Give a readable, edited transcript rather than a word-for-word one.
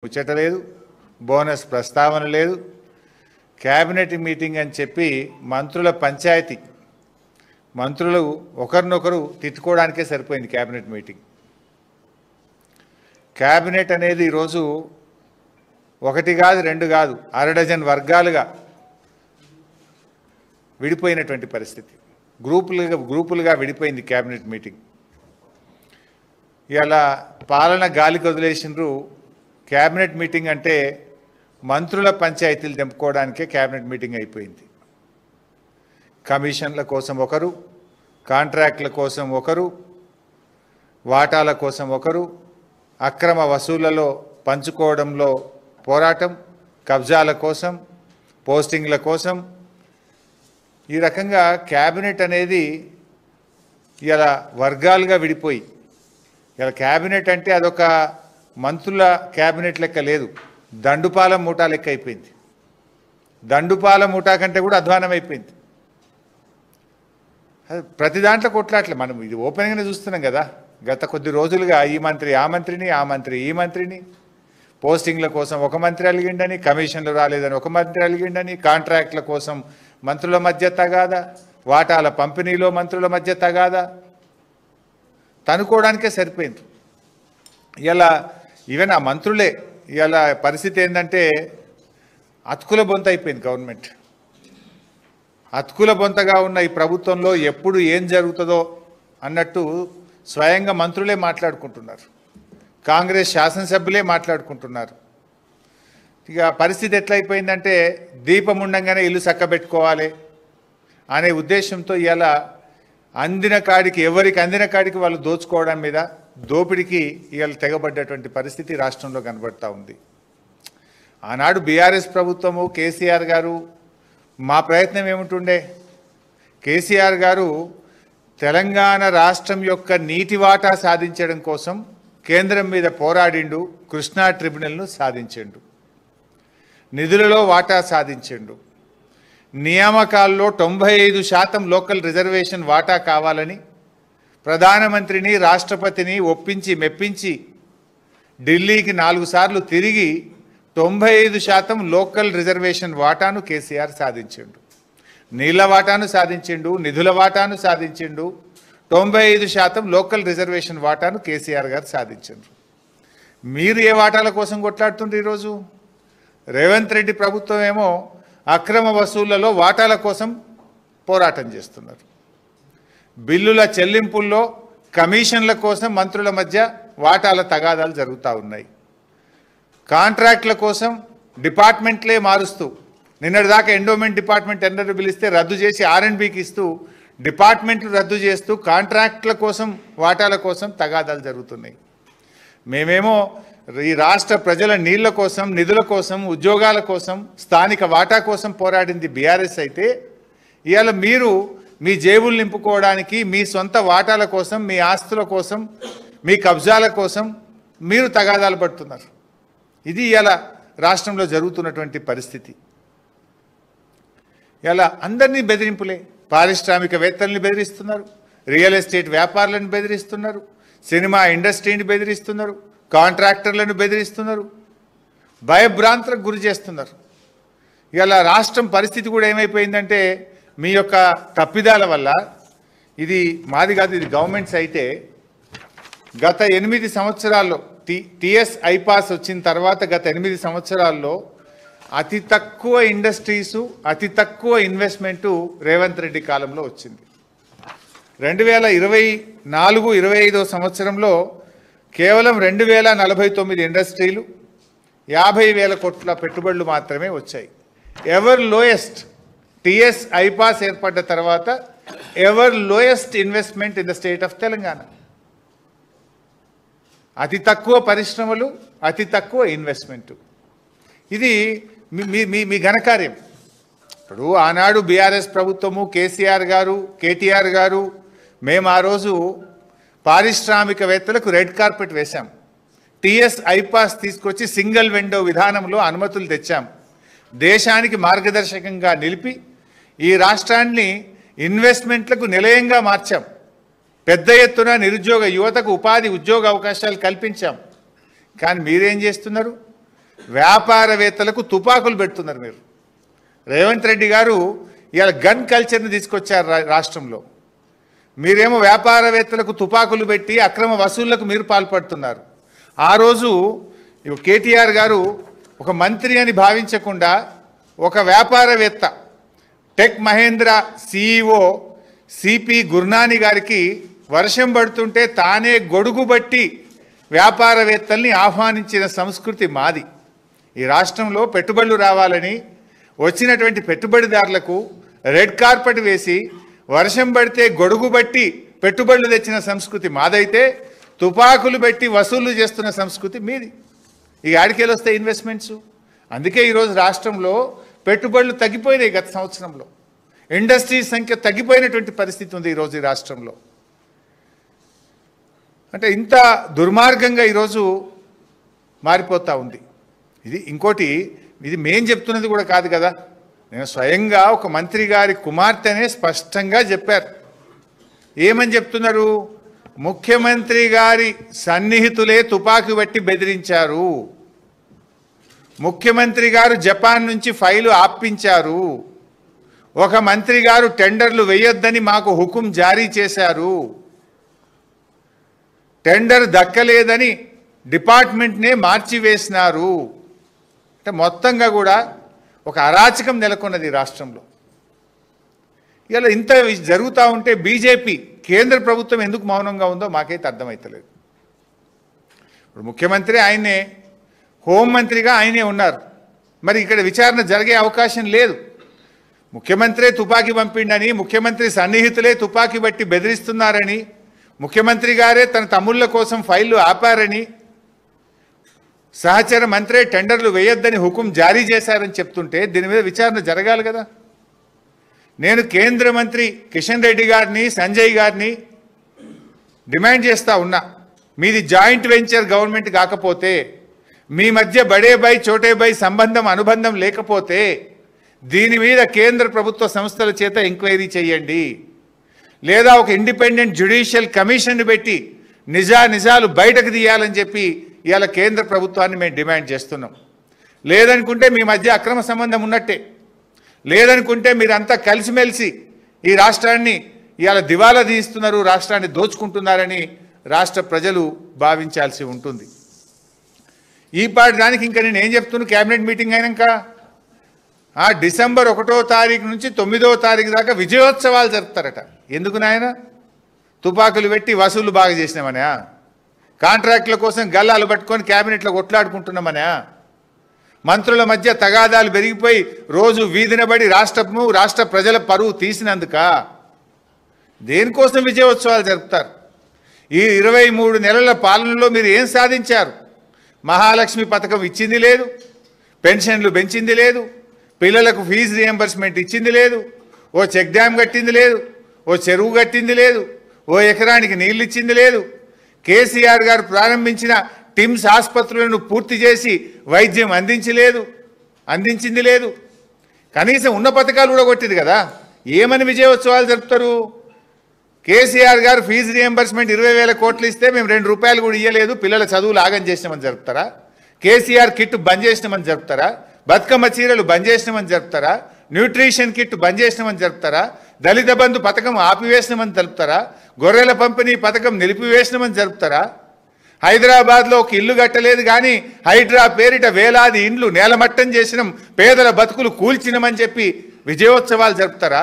ముచ్చట లేదు, బోనస్ ప్రస్తావన లేదు. క్యాబినెట్ మీటింగ్ అని చెప్పి మంత్రుల పంచాయతీ, మంత్రులు ఒకరినొకరు తిట్టుకోవడానికే సరిపోయింది క్యాబినెట్ మీటింగ్. క్యాబినెట్ అనేది ఈరోజు ఒకటి కాదు, రెండు కాదు, అరడజన్ వర్గాలుగా విడిపోయినటువంటి పరిస్థితి. గ్రూపులుగా విడిపోయింది క్యాబినెట్ మీటింగ్. ఇలా పాలన గాలికి వదిలేసినారు. క్యాబినెట్ మీటింగ్ అంటే మంత్రుల పంచాయతీలు తెంపుకోవడానికే క్యాబినెట్ మీటింగ్ అయిపోయింది. కమిషన్ల కోసం ఒకరు, కాంట్రాక్ట్ల కోసం ఒకరు, వాటాల కోసం ఒకరు, అక్రమ వసూళ్లలో పంచుకోవడంలో పోరాటం, కబ్జాల కోసం, పోస్టింగ్ల కోసం, ఈ రకంగా క్యాబినెట్ అనేది ఇలా వర్గాలుగా విడిపోయి, ఇలా క్యాబినెట్ అంటే అదొక మంత్రుల క్యాబినెట్ లెక్క లేదు, దండుపాల మూటా లెక్క అయిపోయింది. దండుపాల మూటా కంటే కూడా అధ్వానం అయిపోయింది. ప్రతి దాంట్లో కొట్లాట్లే. మనం ఇది ఓపెన్గానే చూస్తున్నాం కదా. గత కొద్ది రోజులుగా ఈ మంత్రి ఆ మంత్రిని, ఆ మంత్రి ఈ మంత్రిని, పోస్టింగ్ల కోసం ఒక మంత్రి అలిగిండని, కమిషన్లు రాలేదని ఒక మంత్రి అలిగిండని, కాంట్రాక్ట్ల కోసం మంత్రుల మధ్య తగాదా, వాటాల పంపిణీలో మంత్రుల మధ్య తగాదా, తనుకోవడానికే సరిపోయింది. ఇలా ఈవెన్ ఆ మంత్రులే ఇలా పరిస్థితి ఏంటంటే అతుకుల బొంత అయిపోయింది గవర్నమెంట్. అతుకుల బొంతగా ఉన్న ఈ ప్రభుత్వంలో ఎప్పుడు ఏం జరుగుతుందో అన్నట్టు స్వయంగా మంత్రులే మాట్లాడుకుంటున్నారు, కాంగ్రెస్ శాసనసభ్యులే మాట్లాడుకుంటున్నారు. ఇక పరిస్థితి ఎట్లయిపోయిందంటే దీపం ఉండంగానే ఇల్లు చక్కబెట్టుకోవాలి అనే ఉద్దేశంతో ఇలా అందిన కాడికి, ఎవరికి అందిన కాడికి వాళ్ళు దోచుకోవడం మీద, దోపిడికి ఇవాళ తెగబడ్డటువంటి పరిస్థితి రాష్ట్రంలో కనబడతా ఉంది. ఆనాడు బీఆర్ఎస్ ప్రభుత్వము, కేసీఆర్ గారు, మా ప్రయత్నం ఏమిటుండే, కేసీఆర్ గారు తెలంగాణ రాష్ట్రం యొక్క నీటి వాటా సాధించడం కోసం కేంద్రం మీద పోరాడిండు, కృష్ణా ట్రిబ్యునల్ను సాధించిండు, నిధులలో వాటా సాధించిండు, నియామకాల్లో 95% లోకల్ రిజర్వేషన్ వాటా కావాలని ప్రధానమంత్రిని, రాష్ట్రపతిని ఒప్పించి మెప్పించి ఢిల్లీకి 4 సార్లు తిరిగి 95% లోకల్ రిజర్వేషన్ వాటాను కేసీఆర్ సాధించిండు. నీళ్ల వాటాను సాధించిండు, నిధుల వాటాను సాధించిండు, 95% లోకల్ రిజర్వేషన్ వాటాను కేసీఆర్ గారు సాధించిండ్రు. మీరు ఏ వాటాల కోసం కొట్లాడుతుండ్రు? ఈరోజు రేవంత్ రెడ్డి ప్రభుత్వం ఏమో అక్రమ వసూళ్లలో వాటాల కోసం పోరాటం చేస్తున్నారు. బిల్లుల చెల్లింపుల్లో కమిషన్ల కోసం మంత్రుల మధ్య వాటాల తగాదాలు జరుగుతూ ఉన్నాయి. కాంట్రాక్ట్ల కోసం డిపార్ట్మెంట్లే మారుస్తూ, నిన్నటిదాకా ఎండోమెంట్ డిపార్ట్మెంట్ టెండర్ పిలిస్తే రద్దు చేసి R&Bకి ఇస్తూ, డిపార్ట్మెంట్లు రద్దు చేస్తూ కాంట్రాక్ట్ల కోసం, వాటాల కోసం తగాదాలు జరుగుతున్నాయి. మేమేమో ఈ రాష్ట్ర ప్రజల నీళ్ల కోసం, నిధుల కోసం, ఉద్యోగాల కోసం, స్థానిక వాటా కోసం పోరాడింది బీఆర్ఎస్ అయితే, ఇవాళ మీరు మీ జేబులు నింపుకోవడానికి, మీ సొంత వాటాల కోసం, మీ ఆస్తుల కోసం, మీ కబ్జాల కోసం మీరు తగాదాలు పడుతున్నారు. ఇది ఇవాళ రాష్ట్రంలో జరుగుతున్నటువంటి పరిస్థితి. ఇలా అందరినీ బెదిరింపులే. పారిశ్రామికవేత్తల్ని బెదిరిస్తున్నారు, రియల్ ఎస్టేట్ వ్యాపారులను బెదిరిస్తున్నారు, సినిమా ఇండస్ట్రీని బెదిరిస్తున్నారు, కాంట్రాక్టర్లను బెదిరిస్తున్నారు, భయభ్రాంతులకు గురి చేస్తున్నారు. ఇలా రాష్ట్రం పరిస్థితి కూడా ఏమైపోయిందంటే మీ యొక్క తప్పిదాల వల్ల, ఇది మాది కాదు, ఇది గవర్నమెంట్స్ అయితే, గత 8 సంవత్సరాల్లో టీఎస్ ఐపాస్ వచ్చిన తర్వాత గత 8 సంవత్సరాల్లో అతి తక్కువ ఇండస్ట్రీసు, అతి తక్కువ ఇన్వెస్ట్మెంటు రేవంత్ రెడ్డి కాలంలో వచ్చింది. 2024-25 సంవత్సరంలో కేవలం 2049 ఇండస్ట్రీలు, 50,000 కోట్ల పెట్టుబడులు మాత్రమే వచ్చాయి. ఎవర్ లోయెస్ట్, టీఎస్ ఐపాస్ ఏర్పడ్డ తర్వాత ever lowest investment in the state of Telangana. అతి తక్కువ పరిశ్రమలు, అతి తక్కువ ఇన్వెస్ట్మెంటు. ఇది మీ ఘనకార్యం. ఇప్పుడు ఆనాడు బీఆర్ఎస్ ప్రభుత్వము, కేసీఆర్ గారు, కేటీఆర్ గారు, మేము ఆ రోజు పారిశ్రామికవేత్తలకు రెడ్ కార్పెట్ వేశాం. టీఎస్ ఐపాస్ తీసుకొచ్చి సింగిల్ విండో విధానంలో అనుమతులు తెచ్చాం. దేశానికి మార్గదర్శకంగా నిలిపి ఈ రాష్ట్రాన్ని ఇన్వెస్ట్మెంట్లకు నిలయంగా మార్చాం. పెద్ద ఎత్తున నిరుద్యోగ యువతకు ఉపాధి, ఉద్యోగ అవకాశాలు కల్పించాం. కానీ మీరేం చేస్తున్నారు? వ్యాపారవేత్తలకు తుపాకులు పెడుతున్నారు మీరు. రేవంత్ రెడ్డి గారు ఇవాళ గన్ కల్చర్ని తీసుకొచ్చారు రాష్ట్రంలో. మీరేమో వ్యాపారవేత్తలకు తుపాకులు పెట్టి అక్రమ వసూళ్లకు మీరు పాల్పడుతున్నారు. ఆ రోజు కేటీఆర్ గారు ఒక మంత్రి అని భావించకుండా ఒక వ్యాపారవేత్త tech Mahindra CEO CP Gurnani గారికి వర్షం పడుతుంటే తానే గొడుగు బట్టి వ్యాపారవేత్తల్ని ఆహ్వానించిన సంస్కృతి మాది. ఈ రాష్ట్రంలో పెట్టుబడులు రావాలని వచ్చినటువంటి పెట్టుబడిదారులకు రెడ్ కార్పెట్ వేసి వర్షం పడితే గొడుగు బట్టి పెట్టుబడులు తెచ్చిన సంస్కృతి మాదైతే తుపాకులు పెట్టి వసూళ్లు చేస్తున్న సంస్కృతి మీది. ఈ ఆడికేలు వస్తాయి ఇన్వెస్ట్మెంట్స్. అందుకే ఈరోజు రాష్ట్రంలో పెట్టుబడులు తగ్గిపోయినాయి. గత సంవత్సరంలో ఇండస్ట్రీస్ సంఖ్య తగ్గిపోయినటువంటి పరిస్థితి ఉంది ఈరోజు ఈ రాష్ట్రంలో. అంటే ఇంత దుర్మార్గంగా ఈరోజు మారిపోతూ ఉంది. ఇది ఇంకోటి, ఇది మేం చెప్తున్నది కూడా కాదు కదా. నేను స్వయంగా ఒక మంత్రి గారి కుమార్తెనే స్పష్టంగా చెప్పారు. ఏమని చెప్తున్నారు? ముఖ్యమంత్రి గారి సన్నిహితులే తుపాకీ బట్టి బెదిరించారు, ముఖ్యమంత్రి గారు జపాన్ నుంచి ఫైలు ఆపించారు, ఒక మంత్రి గారు టెండర్లు వేయొద్దని మాకు హుకుం జారీ చేశారు, టెండర్ దక్కలేదని డిపార్ట్మెంట్నే మార్చివేసినారు. అంటే మొత్తంగా కూడా ఒక అరాచకం నెలకొన్నది రాష్ట్రంలో. ఇలా ఇంత జరుగుతూ ఉంటే బీజేపీ కేంద్ర ప్రభుత్వం ఎందుకు మౌనంగా ఉందో మాకైతే అర్థమవుతలేదు. ఇప్పుడు ముఖ్యమంత్రి ఆయనే, హోంమంత్రిగా ఆయనే ఉన్నారు. మరి ఇక్కడ విచారణ జరిగే అవకాశం లేదు. ముఖ్యమంత్రే తుపాకీ పంపిండని, ముఖ్యమంత్రి సన్నిహితులే తుపాకీ బట్టి బెదిరిస్తున్నారని, ముఖ్యమంత్రి గారే తన తమ్ముళ్ళ కోసం ఫైళ్లు ఆపారని, సహచర మంత్రే టెండర్లు వేయొద్దని హుకుం జారీ చేశారని చెప్తుంటే దీని మీద విచారణ జరగాలి కదా. నేను కేంద్ర మంత్రి కిషన్ రెడ్డి గారిని, సంజయ్ గారిని డిమాండ్ చేస్తూ ఉన్నా, మీది జాయింట్ వెంచర్ గవర్నమెంట్ కాకపోతే, మీ మధ్య బడే బై చోటే బై సంబంధం అనుబంధం లేకపోతే దీని మీద కేంద్ర ప్రభుత్వ సంస్థల చేత ఎంక్వైరీ చేయండి, లేదా ఒక ఇండిపెండెంట్ జ్యుడిషియల్ కమిషన్ పెట్టి నిజాలు బయటకు తీయాలని చెప్పి ఇవాళ కేంద్ర ప్రభుత్వాన్ని మేము డిమాండ్ చేస్తున్నాం. లేదనుకుంటే మీ మధ్య అక్రమ సంబంధం ఉన్నట్టే, లేదనుకుంటే మీరంతా కలిసిమెలిసి ఈ రాష్ట్రాన్ని ఇవాళ దివాలా తీస్తున్నారు, రాష్ట్రాన్ని దోచుకుంటున్నారని రాష్ట్ర ప్రజలు భావించాల్సి ఉంటుంది. ఈ పాటి దానికి ఇంకా నేను ఏం చెప్తున్నా, క్యాబినెట్ మీటింగ్ అయినాక డిసెంబర్ 1వ తారీఖు నుంచి 9వ తారీఖు దాకా విజయోత్సవాలు జరుపుతారట. ఎందుకు నాయన? తుపాకులు పెట్టి వసూళ్లు బాగా చేసినామనా? కాంట్రాక్టుల కోసం గల్లాలు పట్టుకొని క్యాబినెట్లో కొట్లాడుకుంటున్నామనా? మంత్రుల మధ్య తగాదాలు పెరిగిపోయి రోజు వీధినబడి రాష్ట్ర ప్రజల పరువు తీసినందుక? దేనికోసం విజయోత్సవాలు జరుపుతారు? ఈ 23 నెలల పాలనలో మీరు ఏం సాధించారు? మహాలక్ష్మి పథకం ఇచ్చింది లేదు, పెన్షన్లు పెంచింది లేదు, పిల్లలకు ఫీజు రియంబర్స్మెంట్ ఇచ్చింది లేదు, ఓ చెక్ డ్యామ్ కట్టింది లేదు, ఓ చెరువు కట్టింది లేదు, ఓ ఎకరానికి నీళ్ళు ఇచ్చింది లేదు. కేసీఆర్ గారు ప్రారంభించిన టిమ్స్ ఆసుపత్రులను పూర్తి చేసి వైద్యం అందించింది లేదు. కనీసం ఉన్న పథకాలు కూడా కొట్టింది కదా. ఏమని విజయోత్సవాలు జరుపుతారు? కేసీఆర్ గారు ఫీజు రియంబర్స్మెంట్ 20,000 కోట్లు ఇస్తే మేము 2 రూపాయలు కూడా ఇవ్వలేదు, పిల్లల చదువులు ఆగం చేసినామని జరుపుతారా? కేసీఆర్ కిట్ బంద్ చేసినామని జరుపుతారా? బతుకమ్మ చీరలు బంద్ చేసినామని జరుపుతారా? న్యూట్రిషన్ కిట్ బంద్ చేసినామని జరుపుతారా? దళిత బంధు పథకం ఆపివేసినామని జరుపుతారా? గొర్రెల పంపిణీ పథకం నిలిపివేసినామని జరుపుతారా? హైదరాబాద్లో ఒక ఇల్లు కట్టలేదు కానీ హైడ్రా పేరిట వేలాది ఇండ్లు నేలమట్టం చేసినాం, పేదల బతుకులు కూల్చినామని చెప్పి విజయోత్సవాలు జరుపుతారా?